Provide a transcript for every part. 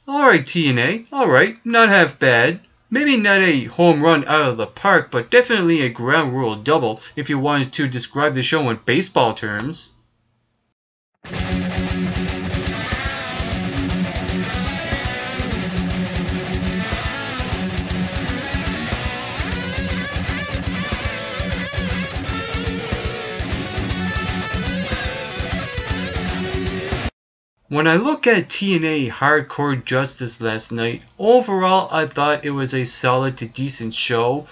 Alright, TNA. Alright, not half bad. Maybe not a home run out of the park, but definitely a ground rule double if you wanted to describe the show in baseball terms. When I look at TNA Hardcore Justice last night, overall I thought it was a solid to decent show.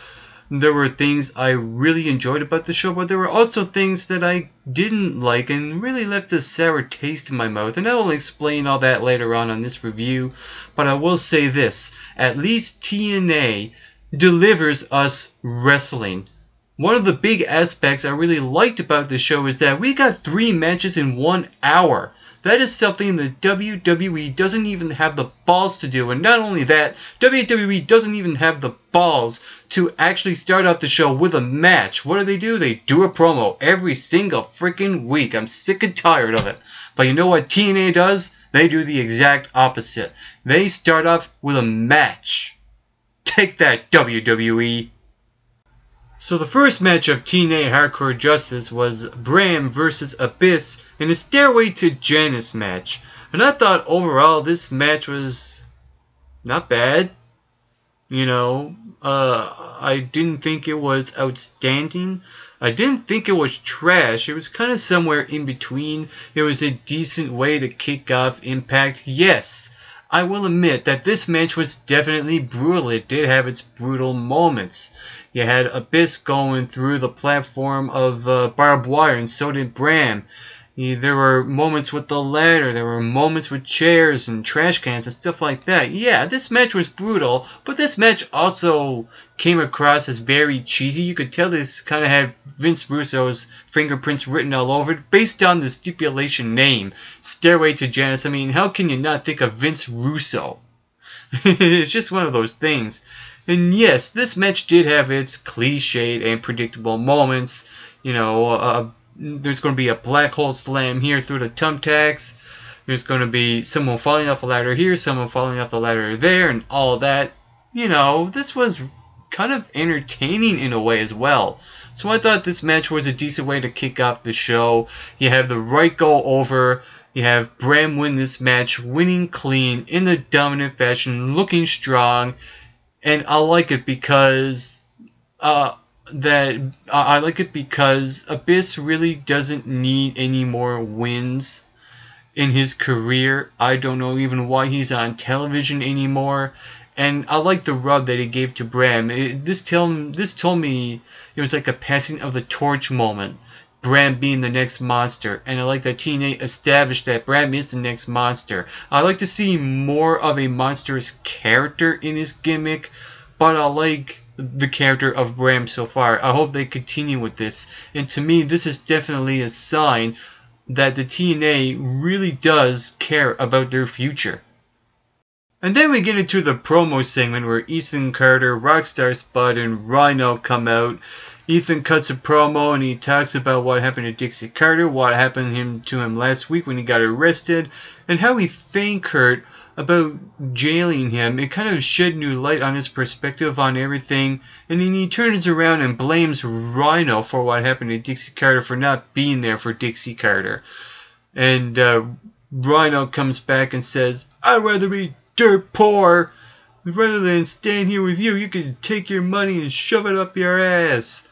There were things I really enjoyed about the show, but there were also things that I didn't like and really left a sour taste in my mouth, and I will explain all that later on this review. But I will say this, at least TNA delivers us wrestling. One of the big aspects I really liked about the show is that we got 3 matches in 1 hour. That is something the WWE doesn't even have the balls to do. And not only that, WWE doesn't even have the balls to actually start off the show with a match. What do? They do a promo every single freaking week. I'm sick and tired of it. But you know what TNA does? They do the exact opposite. They start off with a match. Take that, WWE. So the first match of TNA Hardcore Justice was Bram vs. Abyss in a Stairway to Janice match. And I thought overall this match was not bad. You know, I didn't think it was outstanding. I didn't think it was trash. It was kind of somewhere in between. It was a decent way to kick off Impact. Yes, I will admit that this match was definitely brutal. It did have its brutal moments. You had Abyss going through the platform of barbed wire, and so did Bram. There were moments with the ladder, there were moments with chairs and trash cans and stuff like that. Yeah, this match was brutal, but this match also came across as very cheesy. You could tell this kind of had Vince Russo's fingerprints written all over it, based on the stipulation name, Stairway to Janice. I mean, how can you not think of Vince Russo? It's just one of those things. And yes, this match did have its cliched and predictable moments. You know, there's going to be a black hole slam here through the thumbtacks. There's going to be someone falling off a ladder here, someone falling off the ladder there, and all that. You know, this was kind of entertaining in a way as well. So I thought this match was a decent way to kick off the show. You have the right go over. You have Bram win this match, winning clean in a dominant fashion, looking strong. And I like it because Abyss really doesn't need any more wins in his career. I don't know even why he's on television anymore. And I like the rub that he gave to Bram. This told me it was like a passing of the torch moment. Bram being the next monster, and I like that TNA established that Bram is the next monster. I like to see more of a monstrous character in his gimmick, but I like the character of Bram so far. I hope they continue with this, and to me this is definitely a sign that the TNA really does care about their future. And then we get into the promo segment where Ethan Carter, Rockstar Spud, and Rhino come out. Ethan cuts a promo and he talks about what happened to Dixie Carter, what happened to him last week when he got arrested, and how he thanked Kurt about jailing him. It kind of shed new light on his perspective on everything, and then he turns around and blames Rhino for what happened to Dixie Carter for not being there for Dixie Carter. And Rhino comes back and says, "I'd rather be dirt poor rather than stand here with you. You can take your money and shove it up your ass."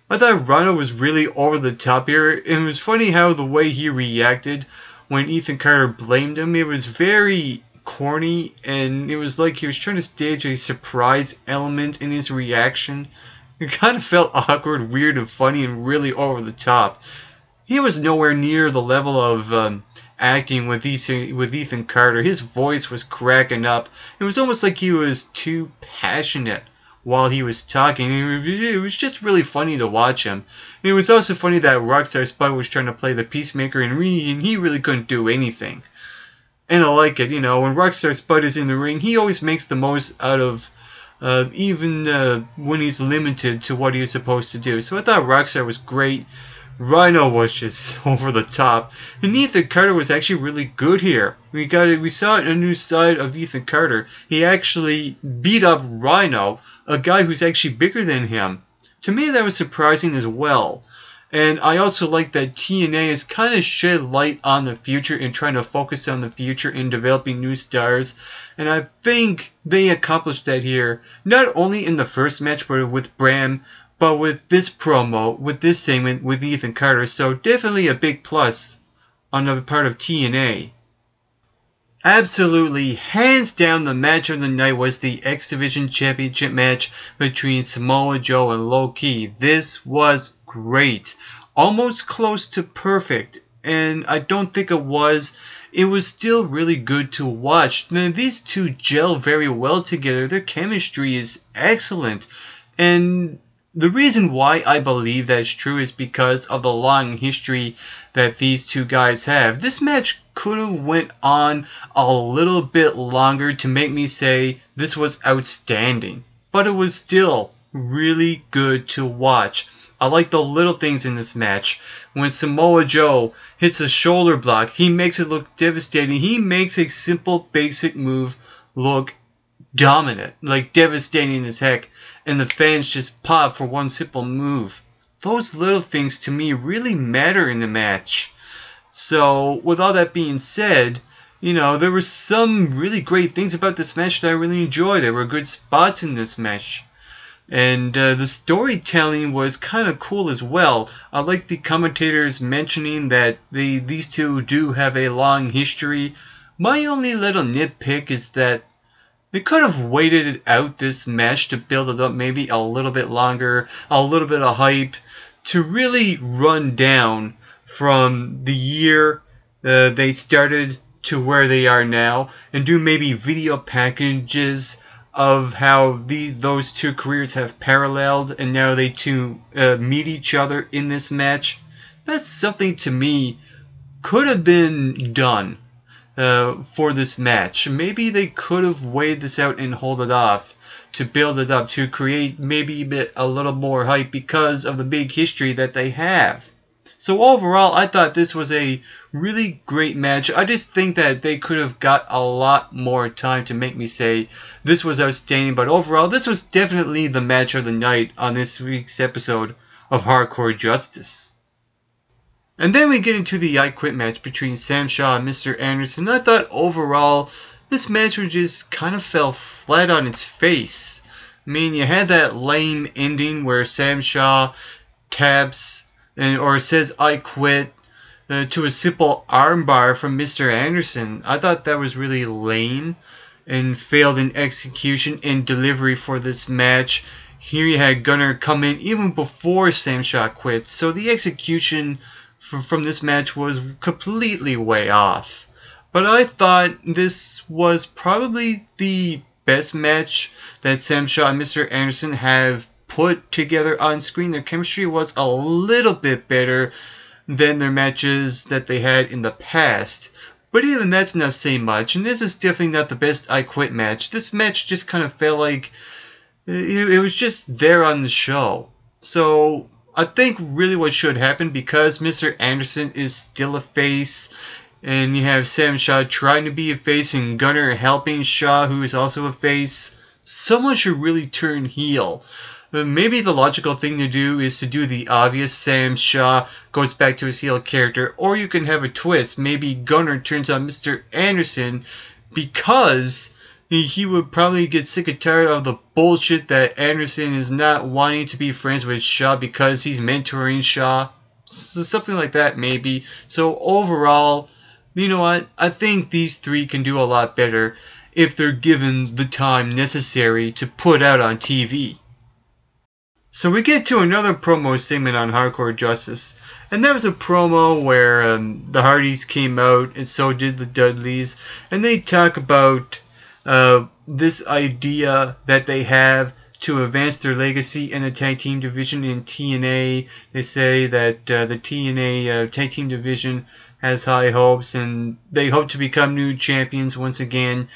I thought Rhino was really over the top here. It was funny how the way he reacted when Ethan Carter blamed him. It was very corny, and it was like he was trying to stage a surprise element in his reaction. It kind of felt awkward, weird, and funny, and really over the top. He was nowhere near the level of acting with Ethan Carter. His voice was cracking up. It was almost like he was too passionate while he was talking. It was just really funny to watch him. And it was also funny that Rockstar Spud was trying to play the peacemaker, and he really couldn't do anything. And I like it, you know, when Rockstar Spud is in the ring, he always makes the most out of even when he's limited to what he was supposed to do. So I thought Rockstar was great. Rhino was just over the top. And Ethan Carter was actually really good here. We saw a new side of Ethan Carter. He actually beat up Rhino, a guy who's actually bigger than him. To me, that was surprising as well. And I also like that TNA has kind of shed light on the future and trying to focus on the future in developing new stars. And I think they accomplished that here, not only in the first match but with Bram, but with this promo, with this segment with Ethan Carter. So definitely a big plus on the part of TNA. Absolutely, hands down, the match of the night was the X Division Championship match between Samoa Joe and Low Ki. This was great. Almost close to perfect, and I don't think it was. It was still really good to watch. Now, these two gel very well together. Their chemistry is excellent. And the reason why I believe that's true is because of the long history that these two guys have. This match could have went on a little bit longer to make me say this was outstanding, but it was still really good to watch. I like the little things in this match. When Samoa Joe hits a shoulder block, he makes it look devastating. He makes a simple basic move look dominant, like devastating as heck, and the fans just pop for one simple move. Those little things to me really matter in the match. So with all that being said, there were some really great things about this match that I really enjoyed. There were good spots in this match. And the storytelling was kind of cool as well. I like the commentators mentioning that these two do have a long history. My only little nitpick is that they could have waited out this match to build it up maybe a little bit longer, a little bit of hype, to really run down from the year they started to where they are now, and do maybe video packages of how those two careers have paralleled, and now they two meet each other in this match. That's something to me could have been done for this match. Maybe they could have weighed this out and hold it off to build it up, to create maybe a little more hype because of the big history that they have. So overall, I thought this was a really great match. I just think that they could have got a lot more time to make me say this was outstanding. But overall, this was definitely the match of the night on this week's episode of Hardcore Justice. And then we get into the I Quit match between Sam Shaw and Mr. Anderson. I thought overall, this match just kind of fell flat on its face. I mean, you had that lame ending where Sam Shaw taps or says I quit to a simple armbar from Mr. Anderson. I thought that was really lame and failed in execution and delivery for this match. Here you had Gunner come in even before Sam Shaw quit, so the execution from this match was completely way off. But I thought this was probably the best match that Sam Shaw and Mr. Anderson have put together on screen. Their chemistry was a little bit better than their matches that they had in the past, but even that's not saying much, and this is definitely not the best I Quit match. This match just kind of felt like it was just there on the show. So I think really what should happen, because Mr. Anderson is still a face, and you have Sam Shaw trying to be a face and Gunner helping Shaw, who is also a face, someone should really turn heel. Maybe the logical thing to do is to do the obvious, Sam Shaw goes back to his heel character, or you can have a twist. Maybe Gunner turns on Mr. Anderson because he would probably get sick and tired of the bullshit that Anderson is not wanting to be friends with Shaw because he's mentoring Shaw. So something like that maybe. So overall, you know what? I think these three can do a lot better if they're given the time necessary to put out on TV. So we get to another promo segment on Hardcore Justice, and that was a promo where the Hardys came out, and so did the Dudleys, and they talk about this idea that they have to advance their legacy in the tag team division in TNA. They say that the TNA tag team division has high hopes, and they hope to become new champions once again,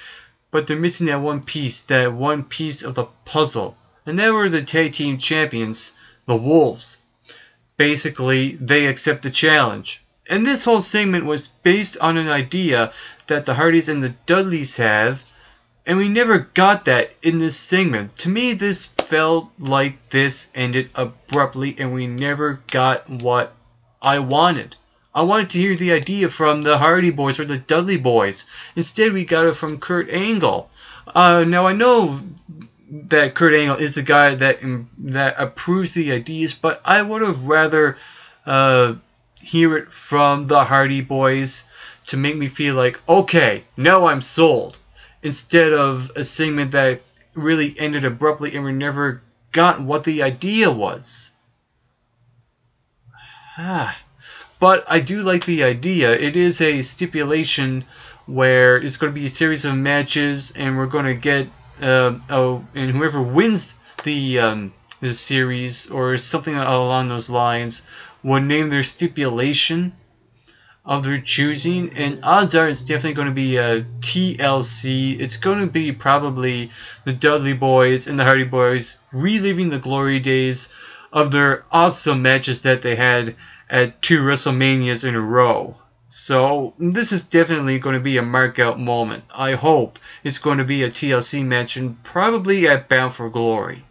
but they're missing that one piece of the puzzle. And they were the tag team champions, the Wolves. basically they accept the challenge. And this whole segment was based on an idea that the Hardys and the Dudleys have, and we never got that in this segment. To me, this felt like this ended abruptly and we never got what I wanted. I wanted to hear the idea from the Hardy Boys or the Dudley Boys. Instead, we got it from Kurt Angle. Now, I know that Kurt Angle is the guy that approves the ideas, but I would have rather hear it from the Hardy Boys to make me feel like, okay, now I'm sold, instead of a segment that really ended abruptly and we never got what the idea was. But I do like the idea. It is a stipulation where it's going to be a series of matches, and we're going to get and whoever wins the series or something along those lines will name their stipulation of their choosing, and odds are it's definitely going to be a TLC. It's going to be probably the Dudley Boys and the Hardy Boys reliving the glory days of their awesome matches that they had at 2 WrestleManias in a row. So this is definitely going to be a mark out moment. I hope it's going to be a TLC match, and probably at Bound for Glory.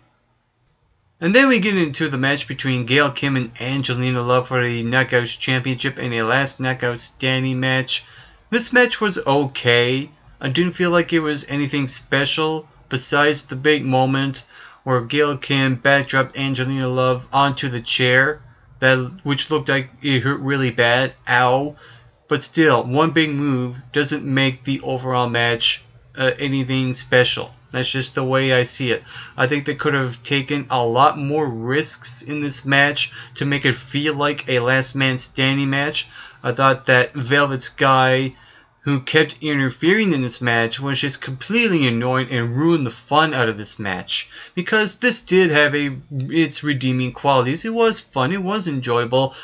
And then we get into the match between Gail Kim and Angelina Love for the Knockouts Championship in a last knockout standing match. This match was okay. I didn't feel like it was anything special besides the big moment where Gail Kim backdropped Angelina Love onto the chair, which looked like it hurt really bad. Ow. But still, one big move doesn't make the overall match anything special. That's just the way I see it. I think they could have taken a lot more risks in this match to make it feel like a last man standing match. I thought that Velvet Sky, who kept interfering in this match, was just completely annoying and ruined the fun out of this match. Because this did have its redeeming qualities. It was fun, it was enjoyable,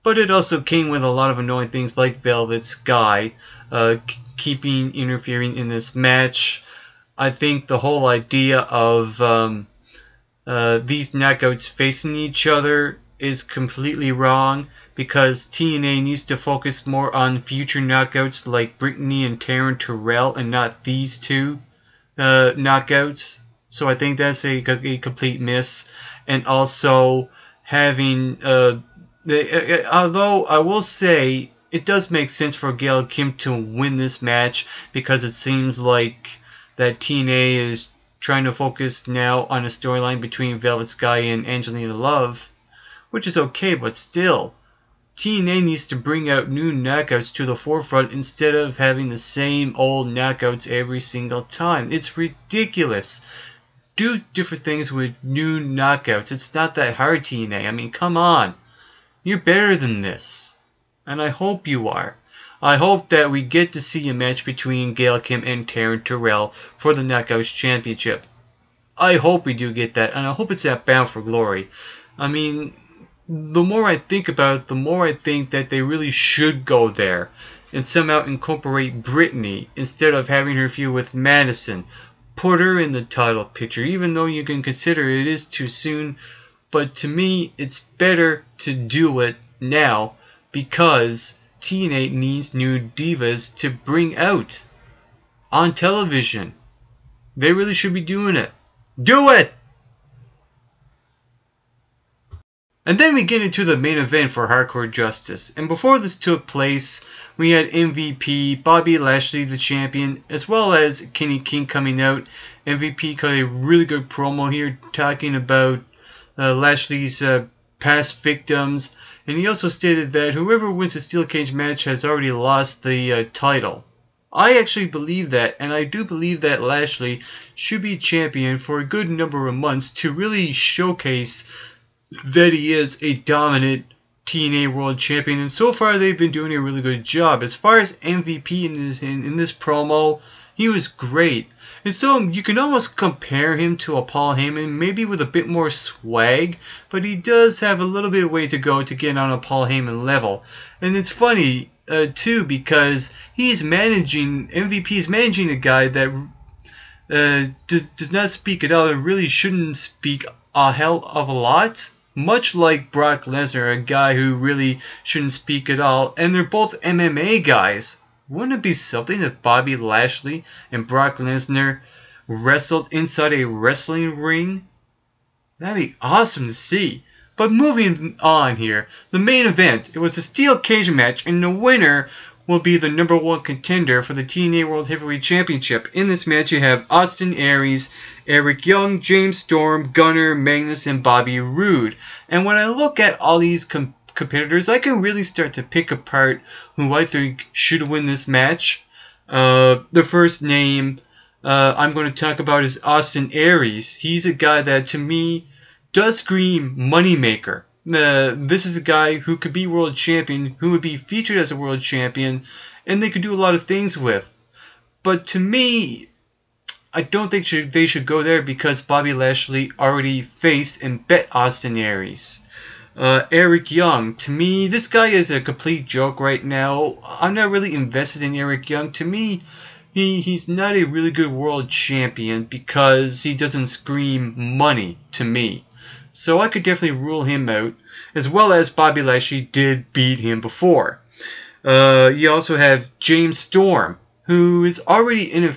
but it also came with a lot of annoying things like Velvet Sky keeping interfering in this match. I think the whole idea of these knockouts facing each other is completely wrong, because TNA needs to focus more on future knockouts like Brittany and Taryn Terrell and not these two knockouts. So I think that's a complete miss. And also having, although I will say it does make sense for Gail Kim to win this match, because it seems like that TNA is trying to focus now on a storyline between Velvet Sky and Angelina Love, which is okay, but still, TNA needs to bring out new knockouts to the forefront instead of having the same old knockouts every single time. It's ridiculous. Do different things with new knockouts. It's not that hard, TNA. I mean, come on. You're better than this. And I hope you are. I hope that we get to see a match between Gail Kim and Taryn Terrell for the Knockouts Championship. I hope we do get that, and I hope it's at Bound for Glory. I mean, the more I think about it, the more I think that they really should go there and somehow incorporate Brittany instead of having her feud with Madison. Put her in the title picture, even though you can consider it is too soon. But to me, it's better to do it now, because TNA needs new divas to bring out on television. They really should be doing it. Do it! And then we get into the main event for Hardcore Justice. And before this took place, we had MVP, Bobby Lashley, the champion, as well as Kenny King coming out. MVP cut a really good promo here talking about Lashley's past victims. And he also stated that whoever wins the steel cage match has already lost the title. I actually believe that, and I do believe that Lashley should be champion for a good number of months to really showcase that he is a dominant TNA World Champion. And so far they've been doing a really good job. As far as MVP in this promo, he was great. And so you can almost compare him to a Paul Heyman, maybe with a bit more swag, but he does have a little bit of way to go to get on a Paul Heyman level. And it's funny, too, because MVP is managing a guy that does not speak at all and really shouldn't speak a hell of a lot. much like Brock Lesnar, a guy who really shouldn't speak at all, and they're both MMA guys. Wouldn't it be something if Bobby Lashley and Brock Lesnar wrestled inside a wrestling ring? That'd be awesome to see. But moving on here, the main event, it was a steel cage match, and the winner will be the #1 contender for the TNA World Heavyweight Championship. In this match, you have Austin Aries, Eric Young, James Storm, Gunner, Magnus, and Bobby Roode. And when I look at all these competitors, I can really start to pick apart who I think should win this match. The first name I'm going to talk about is Austin Aries. He's a guy that, to me, does scream moneymaker. This is a guy who could be world champion, who would be featured as a world champion, and they could do a lot of things with. But to me, I don't think they should go there because Bobby Lashley already faced and bet Austin Aries. Eric Young, to me, this guy is a complete joke right now. I'm not really invested in Eric Young. To me, he's not a really good world champion because he doesn't scream money to me. So I could definitely rule him out, as well as Bobby Lashley did beat him before. You also have James Storm, who is already in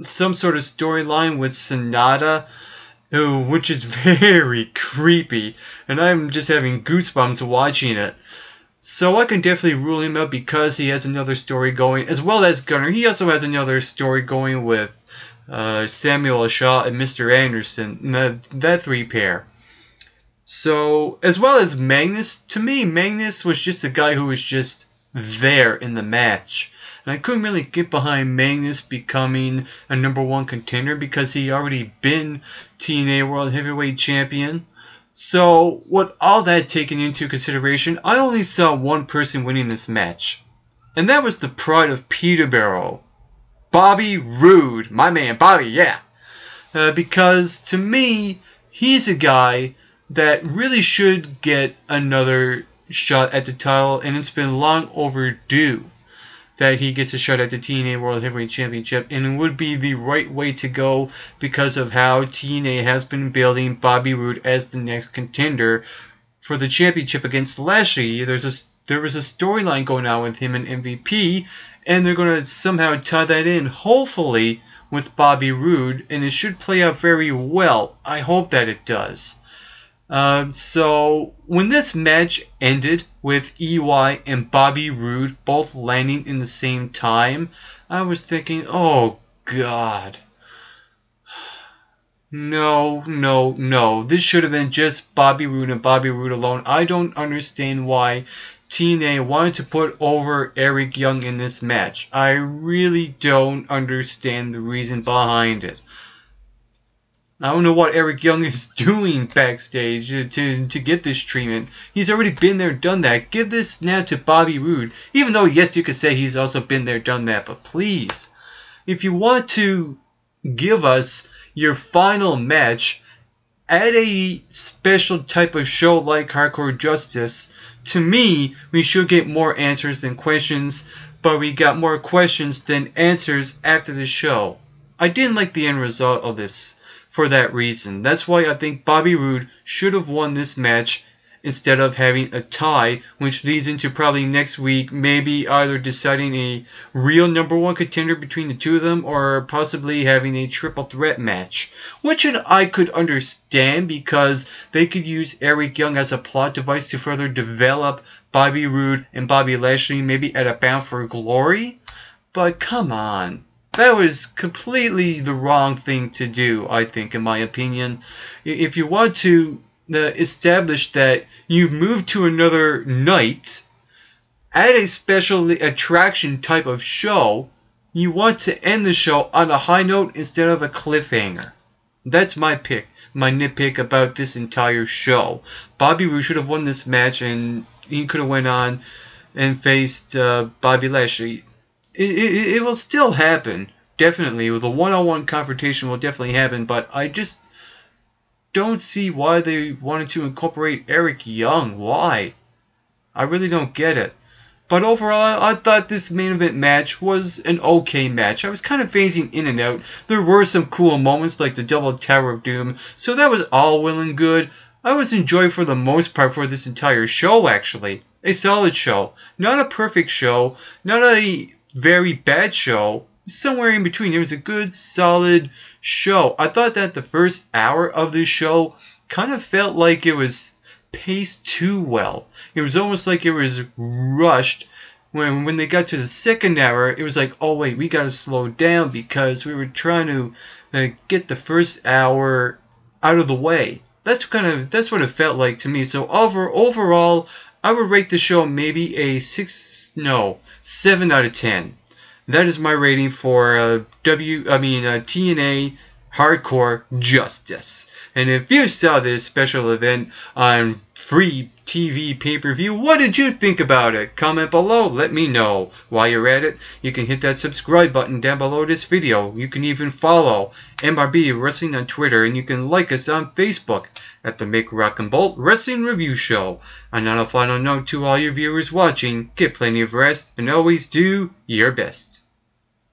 some sort of storyline with Sonata, which is very creepy, and I'm just having goosebumps watching it. So I can definitely rule him out because he has another story going, as well as Gunner. He also has another story going with Samuel Shaw and Mr. Anderson, that three pair. So, as well as Magnus, to me, Magnus was just a guy who was just there in the match. And I couldn't really get behind Magnus becoming a #1 contender because he already been TNA World Heavyweight Champion. So, with all that taken into consideration, I only saw one person winning this match. And that was the pride of Peterborough, Bobby Roode. My man, Bobby, yeah. Because, to me, he's a guy that really should get another shot at the title, and it's been long overdue that he gets a shot at the TNA World Heavyweight Championship, and it would be the right way to go because of how TNA has been building Bobby Roode as the next contender for the championship against Lashley. There was a storyline going on with him and MVP, and they're going to somehow tie that in, hopefully, with Bobby Roode, and it should play out very well. I hope that it does. So when this match ended with EY and Bobby Roode both landing in the same time, I was thinking, oh God. No. This should have been just Bobby Roode and Bobby Roode alone. I don't understand why TNA wanted to put over Eric Young in this match. I really don't understand the reason behind it. I don't know what Eric Young is doing backstage to get this treatment. He's already been there, done that. Give this now to Bobby Roode. Even though, yes, you could say he's also been there, done that. But please, if you want to give us your final match at a special type of show like Hardcore Justice, to me, we should get more answers than questions. But we got more questions than answers after the show. I didn't like the end result of this. For that reason. That's why I think Bobby Roode should have won this match instead of having a tie, which leads into probably next week maybe either deciding a real #1 contender between the two of them or possibly having a triple threat match, which I could understand because they could use Eric Young as a plot device to further develop Bobby Roode and Bobby Lashley maybe at a Bound for Glory. But come on. That was completely the wrong thing to do, I think, in my opinion. If you want to establish that you've moved to another night at a special attraction type of show, you want to end the show on a high note instead of a cliffhanger. That's my nitpick about this entire show. Bobby Roode should have won this match, and he could have went on and faced Bobby Lashley. It will still happen, definitely. The one-on-one confrontation will definitely happen, but I just don't see why they wanted to incorporate Eric Young. Why? I really don't get it. But overall, I thought this main event match was an okay match. I was kind of phasing in and out. There were some cool moments like the double Tower of Doom, so that was all well and good. I was enjoying for the most part for this entire show, actually. A solid show. Not a perfect show. Not a very bad show. Somewhere in between. It was a good, solid show. I thought that the first hour of this show kind of felt like it was paced too well. It was almost like it was rushed. When they got to the second hour, it was like, oh wait, we gotta slow down because we were trying to get the first hour out of the way. That's what it felt like to me. So overall, I would rate the show maybe a 7 out of 10. That is my rating for TNA Hardcore Justice. And if you saw this special event on free TV pay-per-view, what did you think about it? Comment below, let me know. While you're at it, you can hit that subscribe button down below this video. You can even follow MRB Wrestling on Twitter, and you can like us on Facebook at the Make Rock and Bolt Wrestling Review Show. And on a final note to all your viewers watching, get plenty of rest and always do your best.